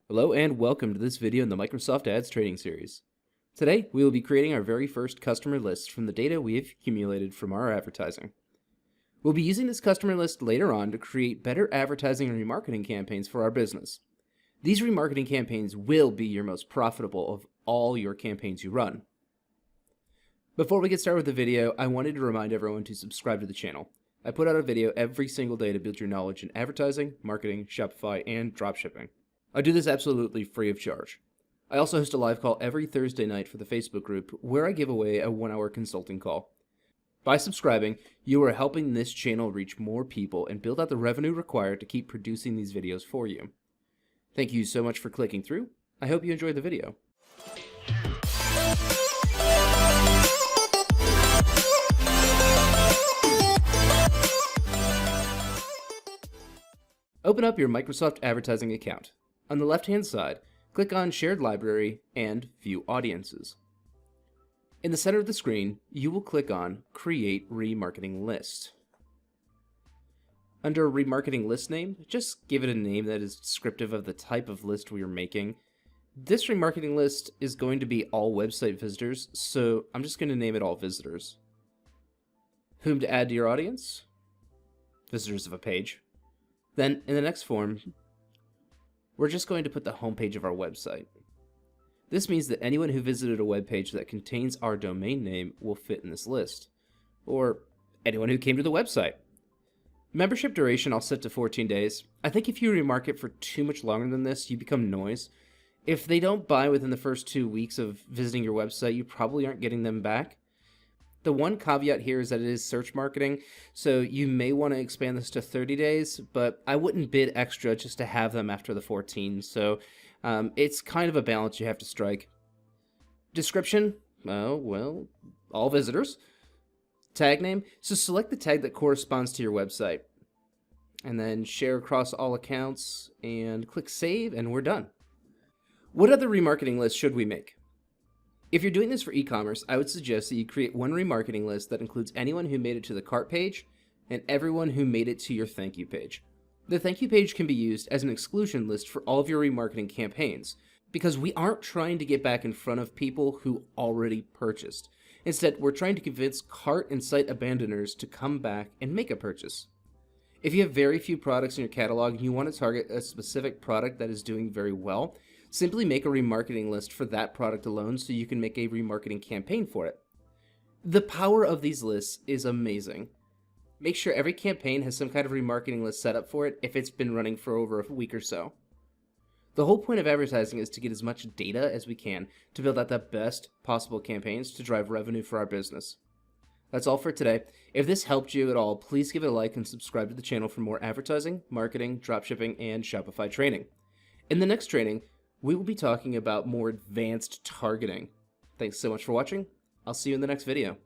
Hello and welcome to this video in the Microsoft Ads Training Series. Today, we will be creating our very first customer list from the data we have accumulated from our advertising. We'll be using this customer list later on to create better advertising and remarketing campaigns for our business. These remarketing campaigns will be your most profitable of all your campaigns you run. Before we get started with the video, I wanted to remind everyone to subscribe to the channel. I put out a video every single day to build your knowledge in advertising, marketing, Shopify, and dropshipping. I do this absolutely free of charge. I also host a live call every Thursday night for the Facebook group where I give away a 1-hour consulting call. By subscribing, you are helping this channel reach more people and build out the revenue required to keep producing these videos for you. Thank you so much for clicking through. I hope you enjoyed the video. Open up your Microsoft Advertising account. On the left-hand side, click on Shared Library and View Audiences. In the center of the screen, you will click on Create Remarketing List. Under Remarketing List Name, just give it a name that is descriptive of the type of list we are making. This remarketing list is going to be all website visitors, so I'm just going to name it All Visitors. Whom to add to your audience? Visitors of a page. Then, in the next form, we're just going to put the homepage of our website. This means that anyone who visited a web page that contains our domain name will fit in this list, or anyone who came to the website. Membership duration I'll set to 14 days. I think if you remarket for too much longer than this, you become noise. If they don't buy within the first 2 weeks of visiting your website, you probably aren't getting them back. The one caveat here is that it is search marketing, so you may want to expand this to 30 days, but I wouldn't bid extra just to have them after the 14, so it's kind of a balance you have to strike. Description, well, all visitors. Tag name, so select the tag that corresponds to your website, and then share across all accounts, and click Save, and we're done. What other remarketing list should we make? If you're doing this for e-commerce, I would suggest that you create one remarketing list that includes anyone who made it to the cart page and everyone who made it to your thank you page. The thank you page can be used as an exclusion list for all of your remarketing campaigns because we aren't trying to get back in front of people who already purchased. Instead, we're trying to convince cart and site abandoners to come back and make a purchase. If you have very few products in your catalog and you want to target a specific product that is doing very well, simply make a remarketing list for that product alone so you can make a remarketing campaign for it. The power of these lists is amazing. Make sure every campaign has some kind of remarketing list set up for it if it's been running for over a week or so. The whole point of advertising is to get as much data as we can to build out the best possible campaigns to drive revenue for our business. That's all for today. If this helped you at all, please give it a like and subscribe to the channel for more advertising, marketing, dropshipping, and Shopify training. In the next training, we will be talking about more advanced targeting. Thanks so much for watching. I'll see you in the next video.